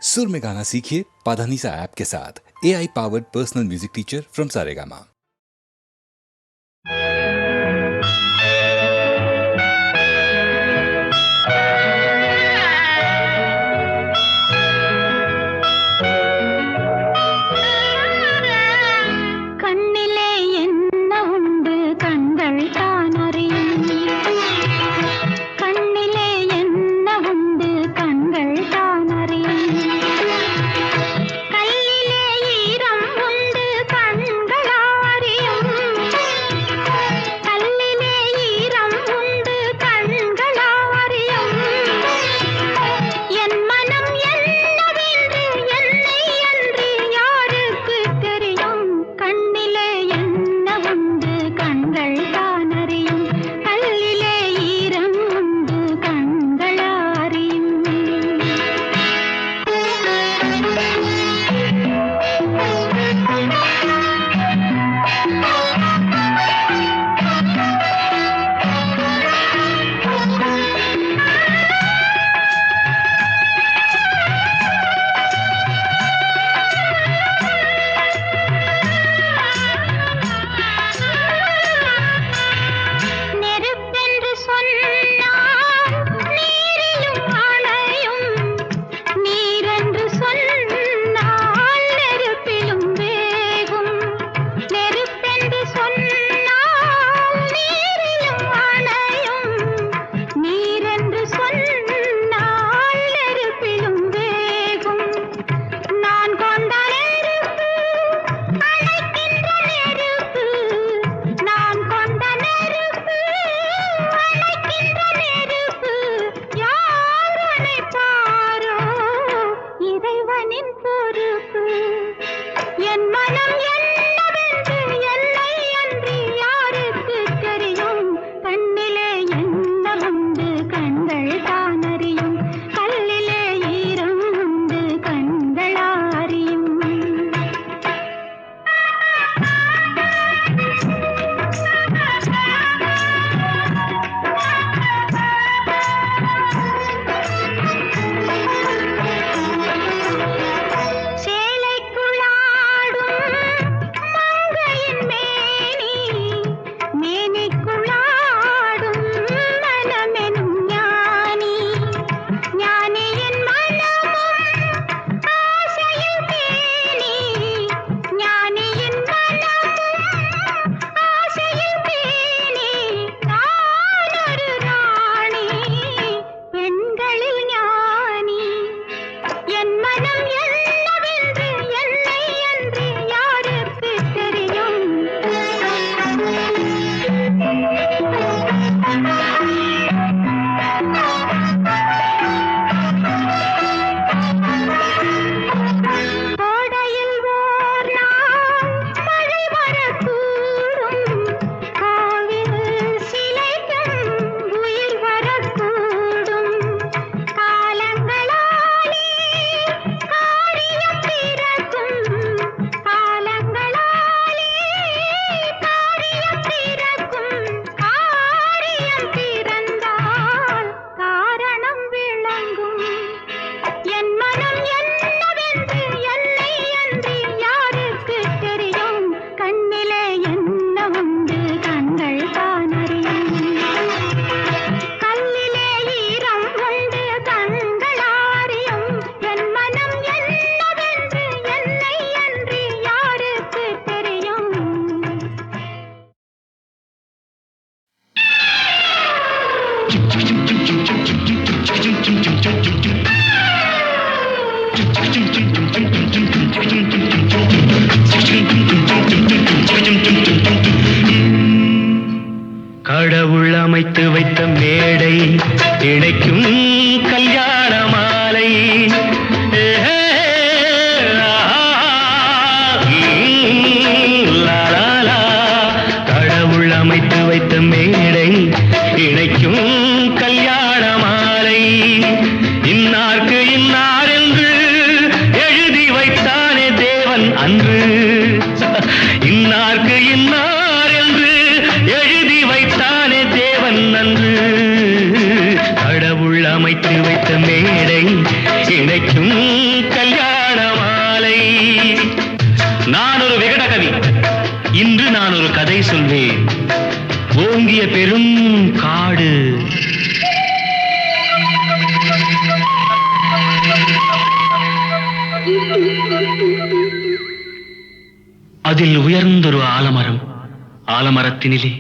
सुर में गाना सीखिए पाधानीसा ऐप के साथ। AI powered personal music teacher from Saregama. கடவுள் அமைத்து வைத்த மேடை இணைக்கும் கல்யாண மாலை கடவுள் அமைத்து வைத்த மேடை இணைக்கும் கல்யாண மாலை இன்னார்க்கு இன்னார் என்று எழுதி வைத்தானே தேவன் அன்று இன்னார்க்கு இன்னார் என்று எழுதி வைத்தானே தேவன் அன்று கடவுள் கல்யாண மாலை. நான் ஒரு விகடகவி, இன்று நான் ஒரு கதை சொல்வேன். ஓங்கிய பெரும் காடு, அதில் உயர்ந்தொரு ஆலமரம். ஆலமரத்தினிலே,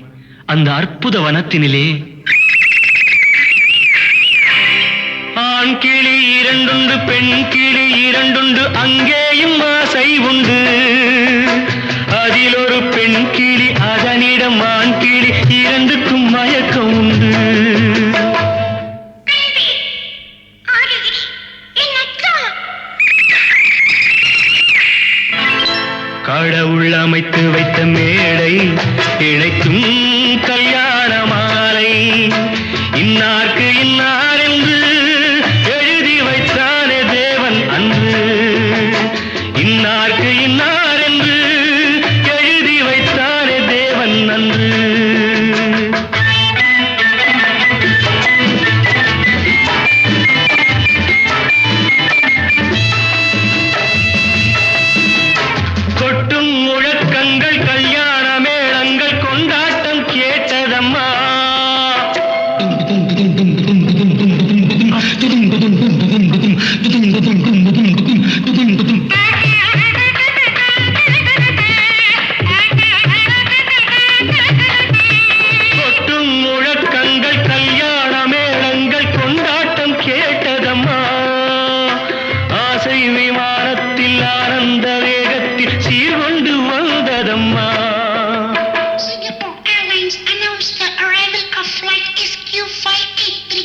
அந்த அற்புத வனத்தினிலே ஆண் கிளி இரண்டுண்டு, பெண் கிளி இரண்டுண்டு, அங்கேயும் ஆசை உண்டு. அதில் ஒரு பெண் கிளி, அதனிடம் ஆண் கிளி, இரண்டுக்கும் மயக்கம் உண்டு. கடவுள் அமைத்து வைத்த மேடை, இணைக்கும் கல்யாண மாலை. இன்னார்க்கு இன்னார் என்று எழுதி வைத்தானே தேவன் அன்று. இன்னார்க்கு இன்னார் என்று எழுதி வைத்தானே தேவன் அன்று. கொட்டும் முழக்கங்கள், கல்யாண மேளங்கள், கொண்டாட்டம் கேட்டதம்மா. கொட்டும் முழக்கங்கள், கல்யாண மேளங்கள், கொண்டாட்டம் கேட்டதம்மா. ஆசை விமானத்தில் ஆனந்த வேகத்தில் சீர்கொண்டு வந்ததம்மா. Singapore Airlines announced the arrival of flight SQ583.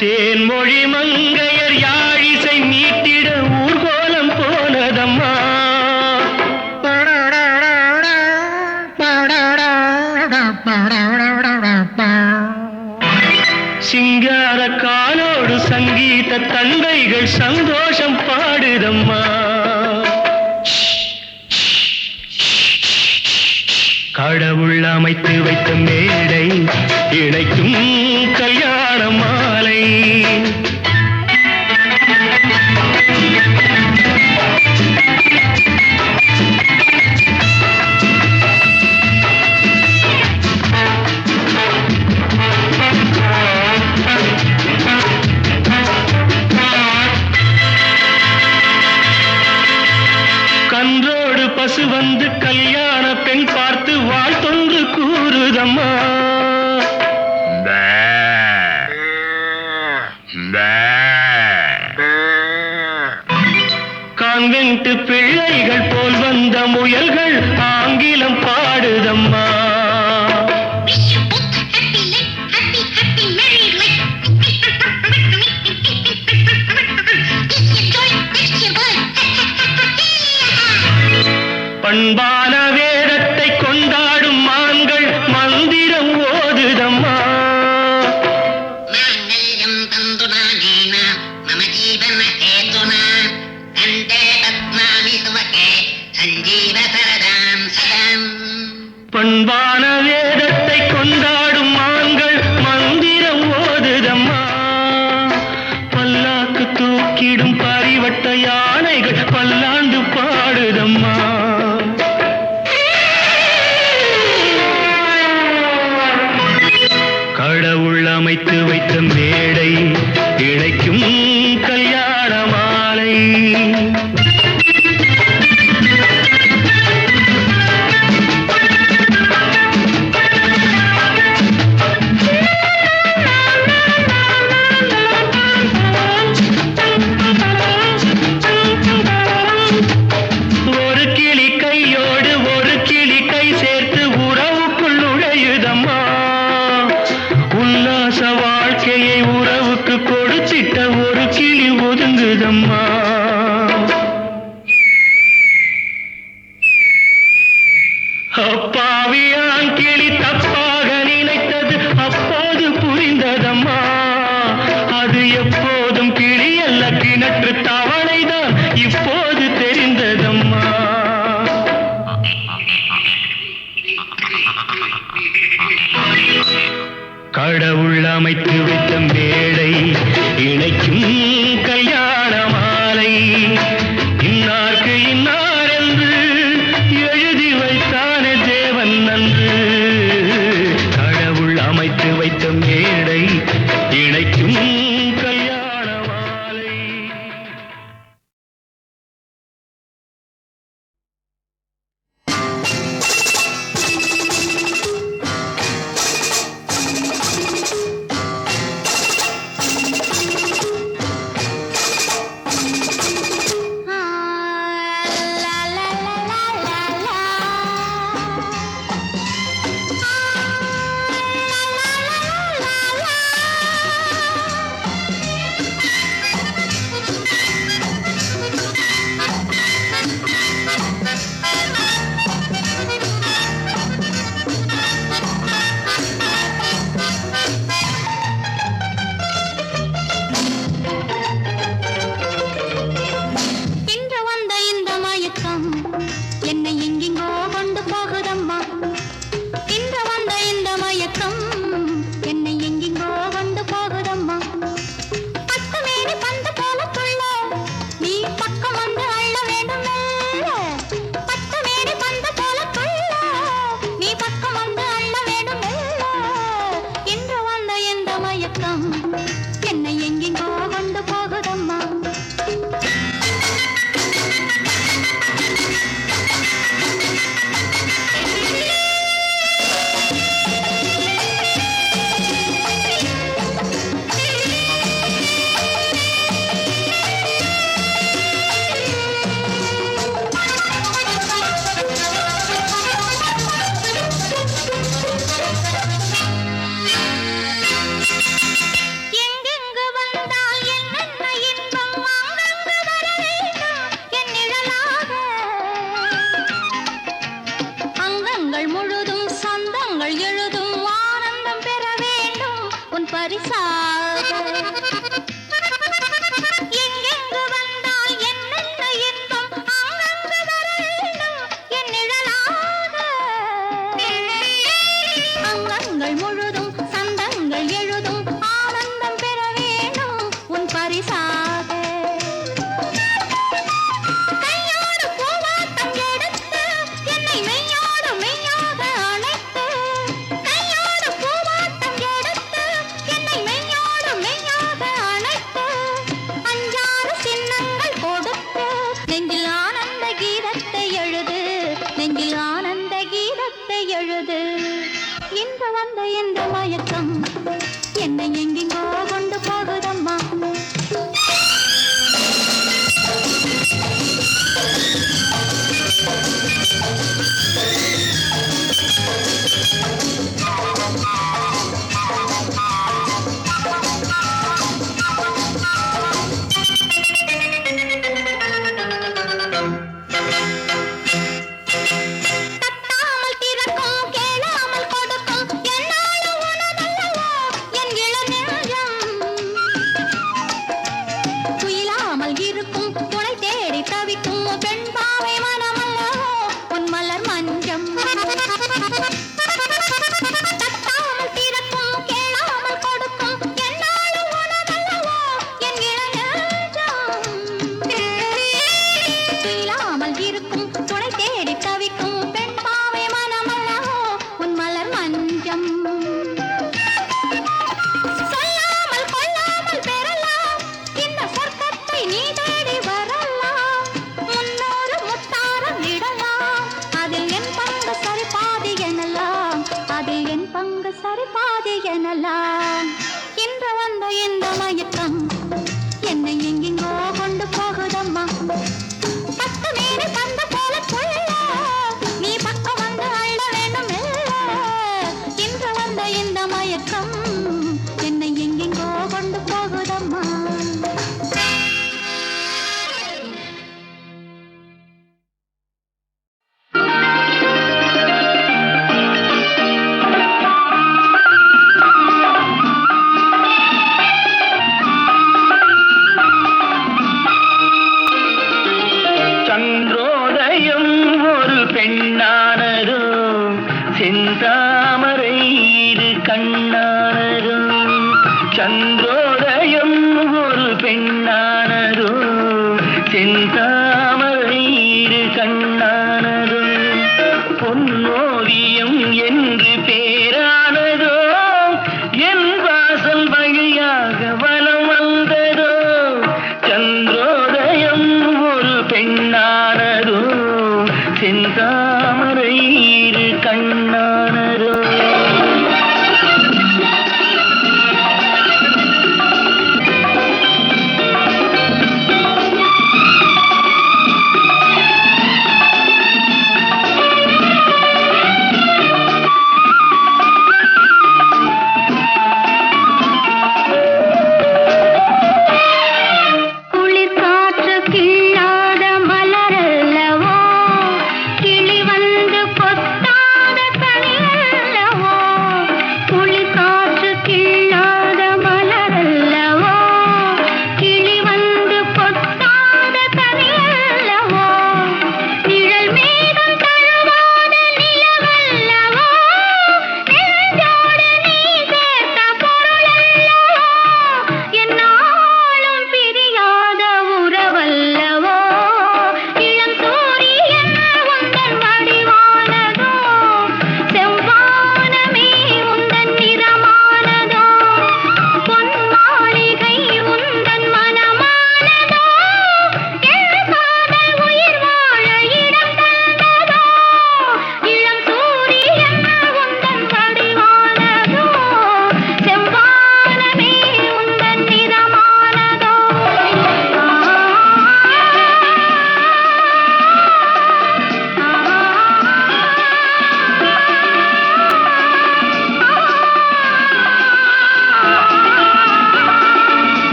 Thenmozhi மங்கையர் யாழிசை மீட்டிட ஊர்கோலம் போனதம்மா. சிங்கார காலோடு சங்கீத தந்தைகள் சந்தோஷம் பாடுதம்மா. கடவுள் அமைத்து வைத்த மேடை, இணைக்கும் கல்யாண மாலை. கன்றோடு பசு வந்து கல்யாண பெண் பார்த்து வாழ்த்தொன்று கூறுதம்மா. கான்வென்ட் பிள்ளைகள் போல் வந்த முயல்கள் ஆங்கிலம் பாடுதம்மா. Wish you both a happy life, happy, happy married life. This your joy, this your boy. பண்பான வேதத்தை கொண்டாடும் மான்கள் மந்திரம் ஓதுதம்மா. மாங்கல்யம் தந்துநானேன மம ஜீவன ஹேதுனா கண்டே பத்மாமி சுவகே சஞ்சீவ சரதாம் சதாம். பண்பான வேதத்தை கொண்டாடும் மான்கள் மந்திரம் ஓதுதம்மா. பல்லாக்கு தூக்கிடும் பரிவட்ட யானைகள் பல்லாண்டு பாடுதம்மா. கடவுள் அமைத்து வைத்த மேடை, இணைக்கும் கல்யாண மாலை. ஒரு கிளி கையோடு ஒரு கிளி கை சேர்த்து உறவுக்குள் நுழையுதம்மா. உல்லாச வாழ்க்கையை உறவுக்கு கொடுத்திட்ட ஒரு கிளி ஒதுங்குதம்மா. அப்பாவியான் கிளி தப்பாக நினைத்தது அப்போது புரிந்ததம்மா. அது எப்போதும் கிளி அல்ல, கிணற்று தவளைதான் இப்போது தெரிந்ததம்மா. கடவுள் அமைத்து வைத்த மேடை இணைக்கும் கல்யாண மாலை இன்னார்க்கு இன்னார் என்று எழுதி வைத்தானே தேவன் நன்று கடவுள் அமைத்து வைத்த மேடை இணைக்கும் கல்யாண மாலை. பெண்ணானதோ செந்தாமரை இது கண்ணானதோ சந்திரோதயம் ஒரு பெண்ணானதோ செந்தாமரை இரு கண்ணானதோ பொன்னோவியம் என்று பேரானதோ என் வாசல் வழியாக வலம் வந்ததோ சந்திரோதயம் ஒரு பெண்ணானதோ செந்தாமரை இரு கண்ணானதோ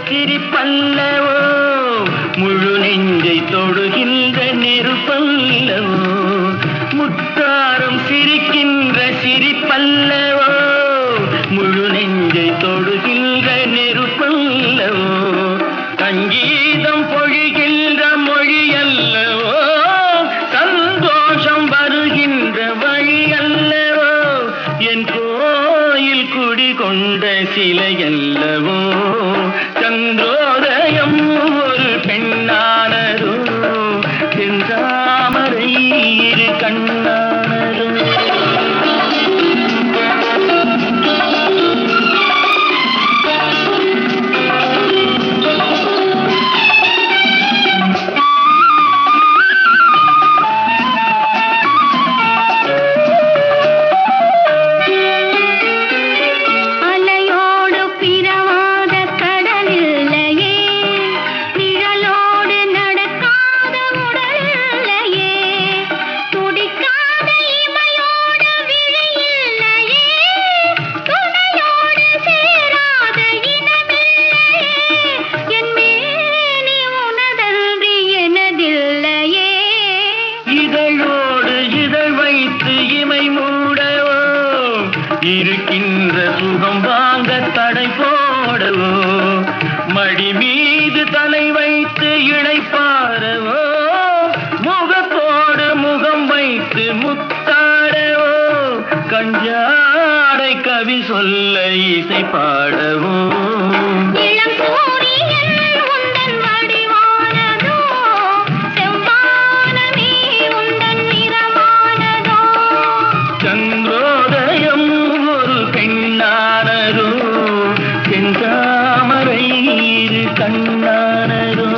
சிரிப்பல்லவோ முழு நெஞ்சை தொடுகின்ற நெருப்பல்லவோ முத்தாரம் சிரிக்கின்ற சிரிப்பல்லவோ முழு நெஞ்சை தொடுகின்ற நெருப்பல்லவோ சங்கீதம் பொழிகின்ற மொழி அல்லவோ சந்தோஷம் வருகின்ற வழி அல்லவோ என் கோயில் குடிகொண்ட சிலை அல்லவோ சந்திரோதயம் ஒரு பெண்ணானதோ செந்தாமரை இரு கண்ணானதோ இருக்கின்ற சுகம் வாங்க தடை போடவோ மடி மீது தலை வைத்து இணைப்பாரவோ முகத்தோடு முகம் வைத்து முத்தாடவோ கஞ்சாடை கவி சொல்ல இசை பாடவோ சந்திரோதயம் ஒரு பெண்ணானதோ செந்தாமரை இரு கண்ணானதோ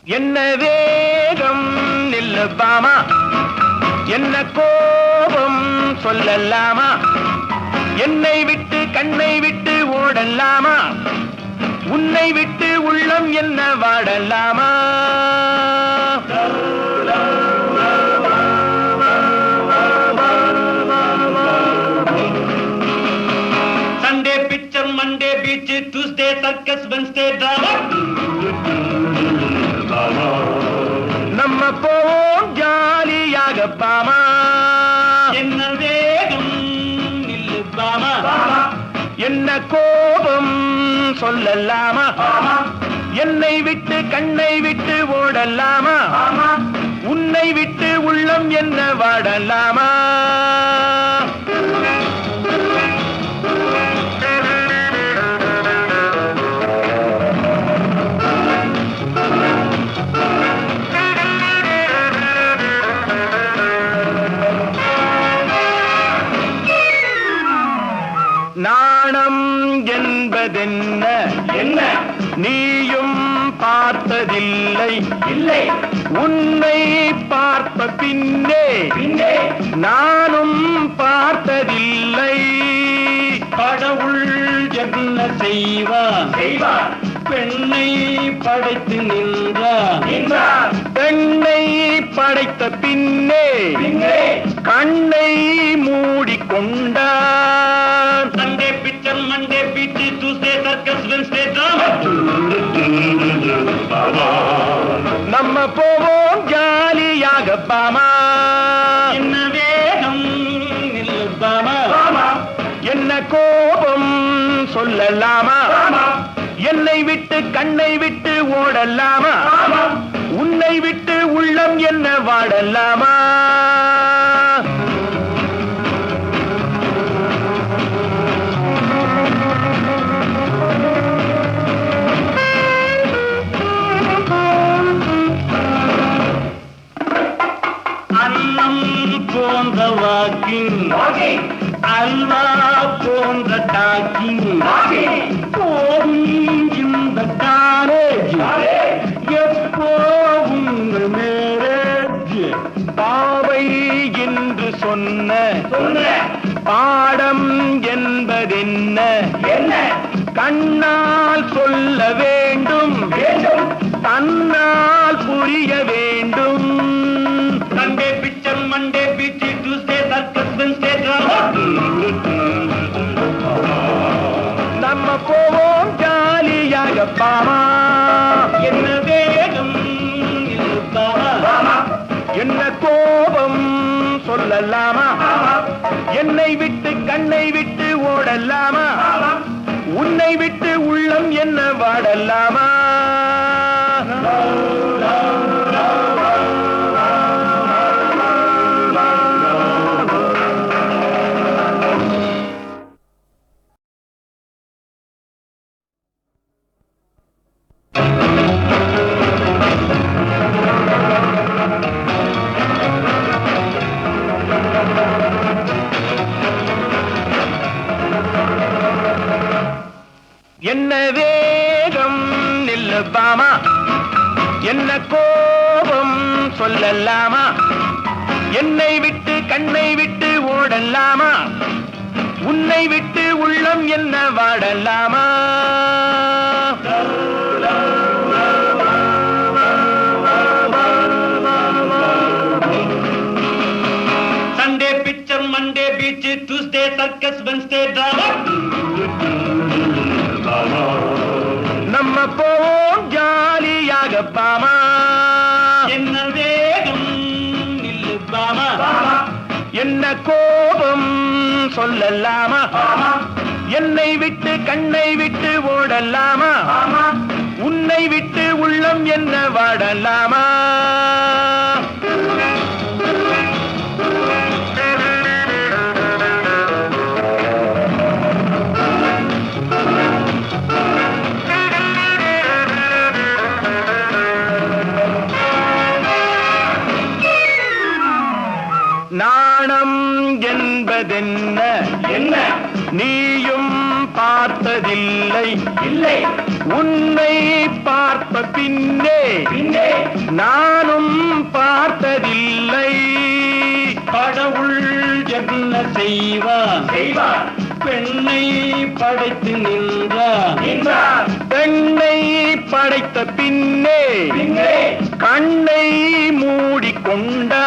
என்ன வேகம் நில்லப்பாமா என்ன கோபம் சொல்லலாமா என்னை விட்டு கண்ணை விட்டு ஓடலாமா உன்னை விட்டு உள்ளம் என்ன வாடலாமா? Sunday picture, Monday beach, Tuesday circus, Wednesday drama. நம்ம போவோம் ஜாலியாக பாமா. என்ன வேகம் நில்லு பாமா. என்ன கோபம் சொல்லலாமா? என்னை விட்டு கண்ணை விட்டு ஓடலாமா? உன்னை விட்டு உள்ளம் என்ன வாடலாமா? நாணம் என்பதென்ன? என்ன நீயும் பார்த்ததில்லை. இல்லை உன்னை பார்த்த பின்னே பின்னே நானும் பார்த்ததில்லை. கடவுள் என்ன செய்வார் செய்வார் பெண்ணை படைத்து நின்றார் என்றார். பெண்ணை படைத்த பின்னே பின்னே கண்ணை மூடிக்கொண்டான். Sunday picture, Monday beach, Tuesday circus, Wednesday drama. நம்ம போவோம் ஜாலியாக பாமா. என்ன வேகம் நில்லு பாமா. என்ன கோபம் சொல்லலாமா? என்னை விட்டு கண்ணை விட்டு ஓடலாமா? உன்னை விட்டு உள்ளம் என்ன வாடலாமா? அன்னம் போன்ற வாக்கிங், அல்வா போன்ற டாக்கிங், போகும் இந்த காலேஜ் எப்போ உங்கள் மேரேஜ்? பாவை என்று சொன்ன பாடம் என்பதென்ன? கண்ணால் சொல்ல வேண்டும், தன்னால் புரிய வேண்டும். Sunday picture, Monday beach, Tuesday circus, Wednesday drama. நம்ம போவோம் ஜாலியாக பாமா. என்ன வேகம் நில்லு பாமா. என்ன கோபம் சொல்லலாமா? என்னை விட்டு கண்ணை விட்டு ஓடலாமா? உன்னை விட்டு உள்ளம் என்ன வாடலாமா? என்ன வேகம் நில்லு பாமா. என்ன கோபம் சொல்லலாமா? என்னை விட்டு கண்ணை விட்டு ஓடலாமா? உன்னை விட்டு உள்ளம் என்ன வாடலாமா? Sunday picture, Monday beach, Tuesday circus, Wednesday drama. நம்ம போவோம் ஜாலியாக பாமா. என்ன வேகம் நில்லு பாமா. என்ன கோபம் சொல்லலாமா? என்னை விட்டு கண்ணை விட்டு ஓடலாமா? உன்னை விட்டு உள்ளம் என்ன வாடலாமா? நாணம் என்பதென்ன? நீயும் பார்த்ததில்லை. உன்னை பார்த்த பின்னே நானும் பார்த்ததில்லை. கடவுள் என்ன செய்வார் பெண்ணை படைத்து நின்றான். பெண்ணை படைத்த பின்னே கண்ணை மூடிக்கொண்டான்.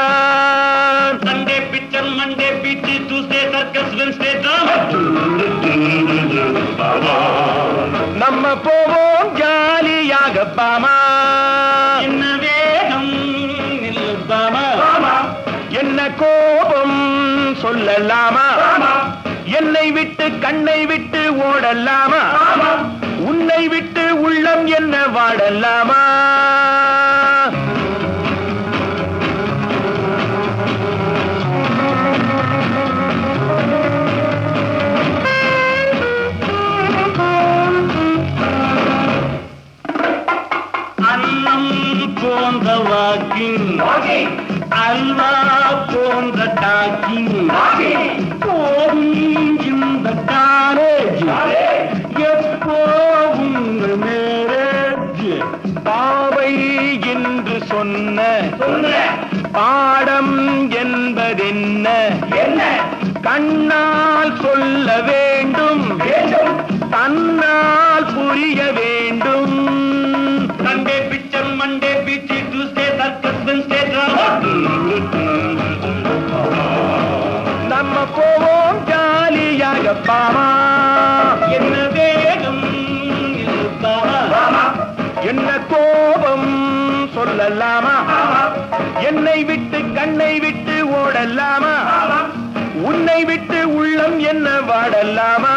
Sunday picture, Monday beach, Tuesday circus, Wednesday drama. நம்ம போவோம் ஜாலியாக பாமா. என்ன வேகம் நில்லுபாமா. என்ன கோபம் சொல்லலாமா. என்னை விட்டு கண்ணை விட்டு ஓடலாமா. உன்னை விட்டு உள்ளம் என்ன வாடலாமா. அன்னம் போன்ற வாக்கிங், அல்வா போன்ற டாக்கிங், போகும் இந்த காலேஜ் எப்போ உங்கள் மேரேஜ். பாவை என்று சொன்ன பாடம் என்பதென்ன. கண்ணால் சொல்ல வேண்டும், தன்னால் புரிய வேண்டும். Sunday picture, Monday beach, Tuesday circus, Wednesday drama. நம்ம போவோம் ஜாலியாக பாமா. என்ன வேகம் நில்லுபாமா. என்ன கோபம் சொல்லலாமா. என்னை விட்டு கண்ணை விட்டு ஓடலாமா. உன்னை விட்டு உள்ளம் என்ன வாடலாமா.